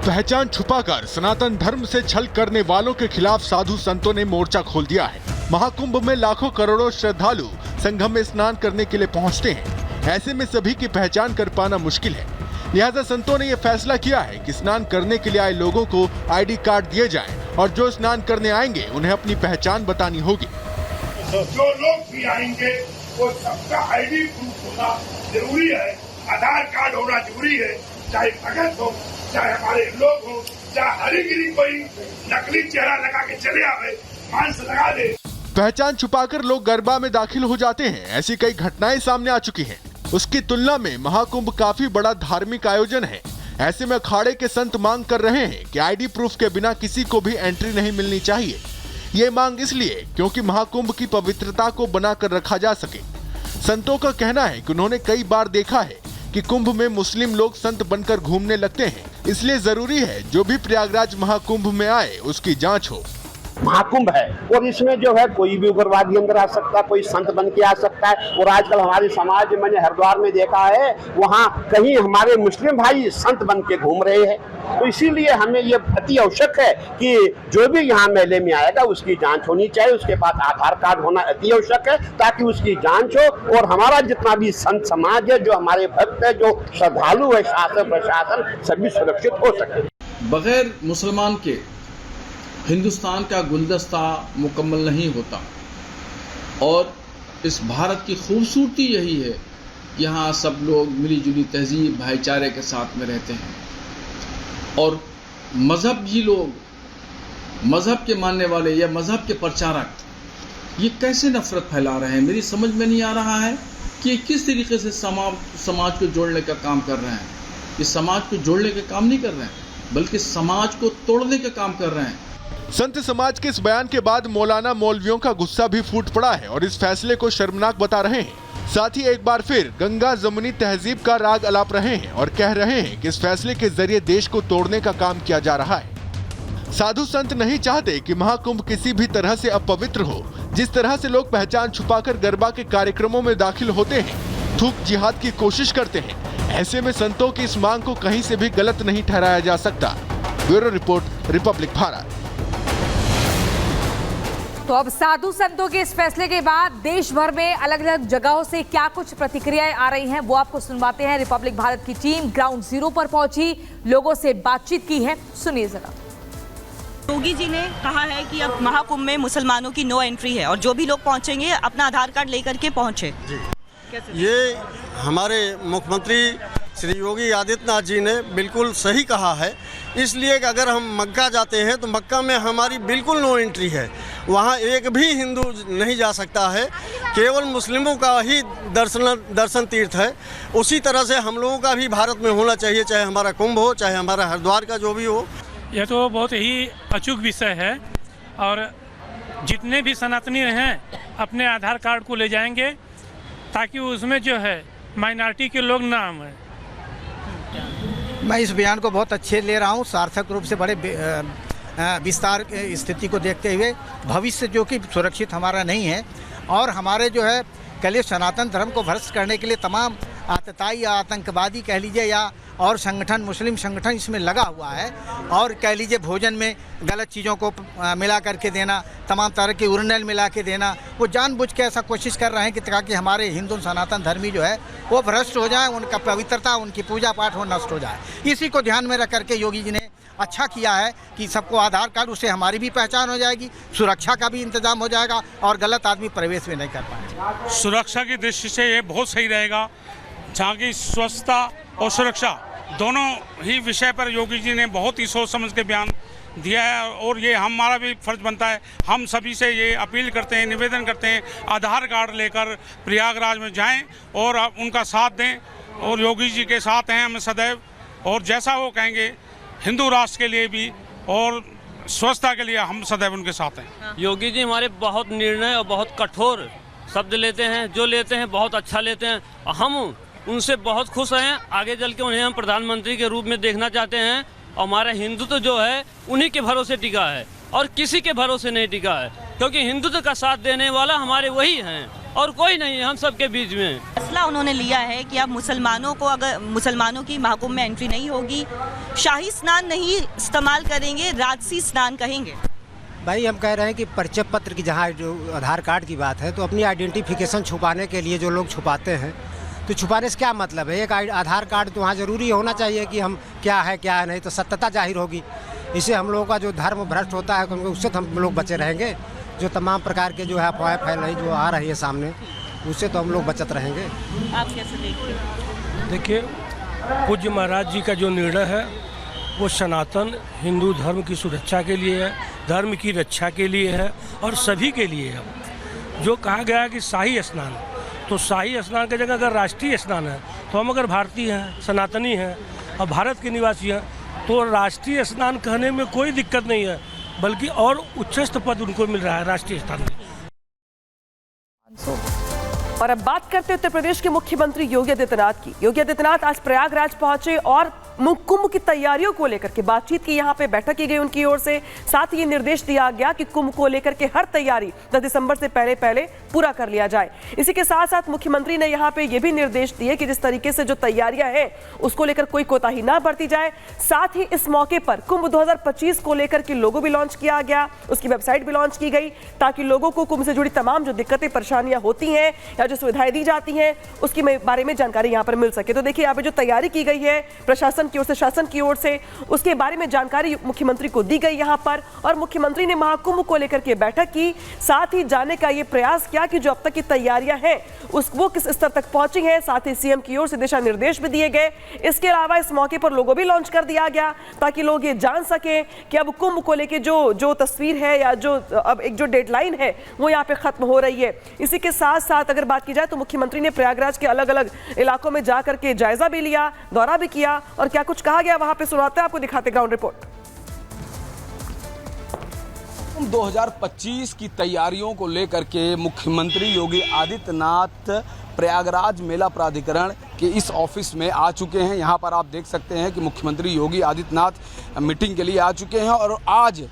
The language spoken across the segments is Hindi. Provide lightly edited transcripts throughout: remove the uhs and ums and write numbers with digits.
पहचान छुपाकर सनातन धर्म से छल करने वालों के खिलाफ साधु संतों ने मोर्चा खोल दिया है। महाकुंभ में लाखों करोड़ों श्रद्धालु संगम में स्नान करने के लिए पहुंचते हैं। ऐसे में सभी की पहचान कर पाना मुश्किल है। लिहाजा संतों ने यह फैसला किया है कि स्नान करने के लिए आए लोगों को आईडी कार्ड दिए जाएं और जो स्नान करने आएंगे उन्हें अपनी पहचान बतानी होगी। जो लोग भी आएंगे वो सबका आईडी प्रूफ होना जरूरी है, आधार कार्ड होना जरूरी है। चाहे भगत हो, चाहे हमारे लोग हो, चाहे हरिगिरी कोई नकली चेहरा लगा के चले आवे, मास्क लगा दे। पहचान छुपाकर लोग गरबा में दाखिल हो जाते हैं। ऐसी कई घटनाएं सामने आ चुकी हैं। उसकी तुलना में महाकुंभ काफी बड़ा धार्मिक आयोजन है। ऐसे में अखाड़े के संत मांग कर रहे हैं कि आईडी प्रूफ के बिना किसी को भी एंट्री नहीं मिलनी चाहिए। ये मांग इसलिए क्योंकि महाकुंभ की पवित्रता को बनाकर रखा जा सके। संतों का कहना है कि उन्होंने कई बार देखा है कि कुंभ में मुस्लिम लोग संत बनकर घूमने लगते हैं, इसलिए जरूरी है जो भी प्रयागराज महाकुंभ में आए उसकी जांच हो। महाकुंभ है और इसमें जो है कोई भी उग्रवादी अंदर आ सकता है, कोई संत बन के आ सकता है। और आजकल हमारे समाज में मैंने हरिद्वार में देखा है, वहाँ कहीं हमारे मुस्लिम भाई संत बन के घूम रहे हैं। तो इसीलिए हमें ये अति आवश्यक है कि जो भी यहाँ मेले में आएगा उसकी जांच होनी चाहिए, उसके पास आधार कार्ड होना अति आवश्यक है ताकि उसकी जांच हो और हमारा जितना भी संत समाज है, जो हमारे भक्त है, जो श्रद्धालु है, शासन प्रशासन सभी सुरक्षित हो सके। बगैर मुसलमान के हिंदुस्तान का गुलदस्ता मुकम्मल नहीं होता और इस भारत की खूबसूरती यही है कि यहाँ सब लोग मिलीजुली तहजीब भाईचारे के साथ में रहते हैं। और मजहबी लोग, मजहब के मानने वाले या मजहब के प्रचारक ये कैसे नफरत फैला रहे हैं, मेरी समझ में नहीं आ रहा है कि ये किस तरीके से समाज को जोड़ने का काम कर रहे हैं। ये समाज को जोड़ने का काम नहीं कर रहे हैं बल्कि समाज को तोड़ने का काम कर रहे हैं। संत समाज के इस बयान के बाद मौलाना मौलवियों का गुस्सा भी फूट पड़ा है और इस फैसले को शर्मनाक बता रहे हैं। साथ ही एक बार फिर गंगा जमुनी तहजीब का राग अलाप रहे हैं और कह रहे हैं कि इस फैसले के जरिए देश को तोड़ने का काम किया जा रहा है। साधु संत नहीं चाहते कि महाकुंभ किसी भी तरह से अपवित्र हो। जिस तरह से लोग पहचान छुपाकर गरबा के कार्यक्रमों में दाखिल होते हैं, थूक जिहाद की कोशिश करते हैं, ऐसे में संतों की इस मांग को कहीं से भी गलत नहीं ठहराया जा सकता। Bureau report, Republic Bharat. तो अब साधु संतों के इस फैसले के बाद देश भर में अलग अलग जगहों से क्या कुछ प्रतिक्रियाएं आ रही हैं वो आपको सुनवाते हैं। रिपब्लिक भारत की टीम ग्राउंड जीरो पर पहुंची, लोगों से बातचीत की है, सुनिए जरा। योगी जी ने कहा है कि अब महाकुंभ में मुसलमानों की नो एंट्री है और जो भी लोग पहुंचेंगे अपना आधार कार्ड लेकर के पहुंचे। ये हमारे मुख्यमंत्री श्री योगी आदित्यनाथ जी ने बिल्कुल सही कहा है। इसलिए कि अगर हम मक्का जाते हैं तो मक्का में हमारी बिल्कुल नो एंट्री है। वहाँ एक भी हिंदू नहीं जा सकता है, केवल मुस्लिमों का ही दर्शन तीर्थ है। उसी तरह से हम लोगों का भी भारत में होना चाहिए, चाहे हमारा कुंभ हो, चाहे हमारा हरिद्वार का जो भी हो। यह तो बहुत ही अचूक विषय है और जितने भी सनातनी हैं अपने आधार कार्ड को ले जाएंगे ताकि उसमें जो है माइनॉरिटी के लोग ना आए। मैं इस बयान को बहुत अच्छे ले रहा हूँ, सार्थक रूप से बड़े विस्तार स्थिति को देखते हुए भविष्य जो कि सुरक्षित हमारा नहीं है और हमारे जो है कह लीजिए सनातन धर्म को भ्रष्ट करने के लिए तमाम आतताई या आतंकवादी कह लीजिए या और संगठन, मुस्लिम संगठन इसमें लगा हुआ है। और कह लीजिए भोजन में गलत चीज़ों को मिला करके देना, तमाम तरह के उर्नल मिला के देना, वो जानबूझ के ऐसा कोशिश कर रहे हैं कि ताकि हमारे हिंदू सनातन धर्मी जो है वो भ्रष्ट हो जाए, उनका पवित्रता, उनकी पूजा पाठ वो नष्ट हो जाए। इसी को ध्यान में रख करके योगी जी ने अच्छा किया है कि सबको आधार कार्ड, उससे हमारी भी पहचान हो जाएगी, सुरक्षा का भी इंतजाम हो जाएगा और गलत आदमी प्रवेश भी नहीं कर पाएंगे। सुरक्षा की दृष्टि से ये बहुत सही रहेगा, जहाँ की स्वच्छता और सुरक्षा दोनों ही विषय पर योगी जी ने बहुत ही सोच समझ के बयान दिया है और ये हमारा भी फर्ज बनता है। हम सभी से ये अपील करते हैं, निवेदन करते हैं, आधार कार्ड लेकर प्रयागराज में जाएं और उनका साथ दें और योगी जी के साथ हैं हम सदैव। और जैसा वो कहेंगे हिंदू राष्ट्र के लिए भी और स्वच्छता के लिए हम सदैव उनके साथ हैं। योगी जी हमारे बहुत निर्णय और बहुत कठोर शब्द लेते हैं, जो लेते हैं बहुत अच्छा लेते हैं। हम उनसे बहुत खुश हैं। आगे चल के उन्हें हम प्रधानमंत्री के रूप में देखना चाहते हैं। और हमारा हिंदुत्व जो है उन्हीं के भरोसे टिका है और किसी के भरोसे नहीं टिका है, क्योंकि हिंदुत्व का साथ देने वाला हमारे वही हैं और कोई नहीं है हम सबके बीच में। फैसला उन्होंने लिया है कि अब मुसलमानों की महाकुंभ में एंट्री नहीं होगी, शाही स्नान नहीं इस्तेमाल करेंगे, राजसी स्नान कहेंगे। भाई हम कह रहे हैं कि परिचय पत्र की जहाँ जो आधार कार्ड की बात है, तो अपनी आइडेंटिफिकेशन छुपाने के लिए जो लोग छुपाते हैं, तो छुपाने से क्या मतलब है? एक आधार कार्ड तो वहाँ ज़रूरी होना चाहिए कि हम क्या है क्या है, नहीं तो सत्यता जाहिर होगी। इससे हम लोगों का जो धर्म भ्रष्ट होता है उससे तो हम लोग बचे रहेंगे। जो तमाम प्रकार के जो है अफवाहें फैल रही जो आ रही है सामने, उससे तो हम लोग बचत रहेंगे। आप कैसे देखते हैं? देखिए, पूज्य महाराज जी का जो निर्णय है वो सनातन हिंदू धर्म की सुरक्षा के लिए है, धर्म की रक्षा के लिए है और सभी के लिए है। जो कहा गया है कि शाही स्नान, तो शाही स्नान की जगह अगर राष्ट्रीय स्नान है, तो हम अगर भारतीय हैं, सनातनी हैं और भारत के निवासी हैं, तो राष्ट्रीय स्नान कहने में कोई दिक्कत नहीं है, बल्कि और उच्चस्थ पद उनको मिल रहा है राष्ट्रीय स्नान में। और अब बात करते हैं उत्तर प्रदेश के मुख्यमंत्री योगी आदित्यनाथ की। योगी आदित्यनाथ आज प्रयागराज पहुंचे और कुंभ की तैयारियों को लेकर के बातचीत की, यहाँ पे बैठक की गई उनकी ओर से। साथ ही ये निर्देश दिया गया कि कुंभ को लेकर के हर तैयारी 10 दिसंबर से पहले पूरा कर लिया जाए। इसी के साथ साथ मुख्यमंत्री ने यहाँ पे ये भी निर्देश दिए कि जिस तरीके से जो तैयारियां हैं उसको लेकर कोई कोताही ना बरती जाए। साथ ही इस मौके पर कुंभ 2025 को लेकर के लोगो भी लॉन्च किया गया, उसकी वेबसाइट भी लॉन्च की गई, ताकि लोगों को कुंभ से जुड़ी तमाम जो दिक्कतें परेशानियां होती हैं या जो सुविधाएं दी जाती हैं उसके बारे में जानकारी यहाँ पर मिल सके। तो देखिए यहाँ पे जो तैयारी की गई है प्रशासन की ओर से, शासन की ओर से, उसके बारे में जानकारी मुख्यमंत्री को दी गई यहाँ पर। और मुख्यमंत्री ने महाकुंभ को लेकर के बैठक की, साथ ही जानने का ये प्रयास किया कि जो अब तक की तैयारियां हैं वो किस स्तर तक पहुंची हैं। साथ ही सीएम की ओर से दिशा निर्देश भी दिए गए। इसके अलावा इस मौके पर लोगो भी लॉन्च कर दिया गया ताकि लोग ये जान सके कि अब कुंभ को लेकर जो तस्वीर है या जो अब एक जो डेडलाइन है वो यहाँ पे खत्म हो रही है। इसी के साथ साथ अगर बात की जाए तो मुख्यमंत्री ने प्रयागराज के अलग अलग इलाकों में जाकर के जायजा भी लिया, दौरा भी किया, और क्या कुछ कहा गया वहां पे सुनाते हैं आपको, दिखाते ग्राउंड रिपोर्ट। 2025 की तैयारियों को लेकर के मुख्यमंत्री योगी आदित्यनाथ प्रयागराज मेला प्राधिकरण के इस ऑफिस में आ चुके हैं। यहाँ पर आप देख सकते हैं कि मुख्यमंत्री योगी आदित्यनाथ मीटिंग के लिए आ चुके हैं और आज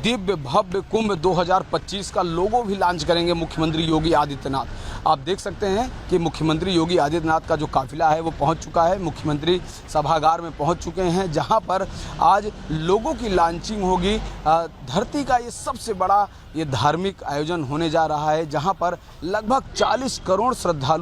दिव्य भव्य कुंभ 2025 का लोगो भी लॉन्च करेंगे मुख्यमंत्री योगी आदित्यनाथ। आप देख सकते हैं कि मुख्यमंत्री योगी आदित्यनाथ का जो काफिला है वो पहुंच चुका है, मुख्यमंत्री सभागार में पहुंच चुके हैं, जहां पर आज लोगों की लॉन्चिंग होगी। धरती का ये सबसे बड़ा ये धार्मिक आयोजन होने जा रहा है, जहां पर लगभग 40 करोड़ श्रद्धालु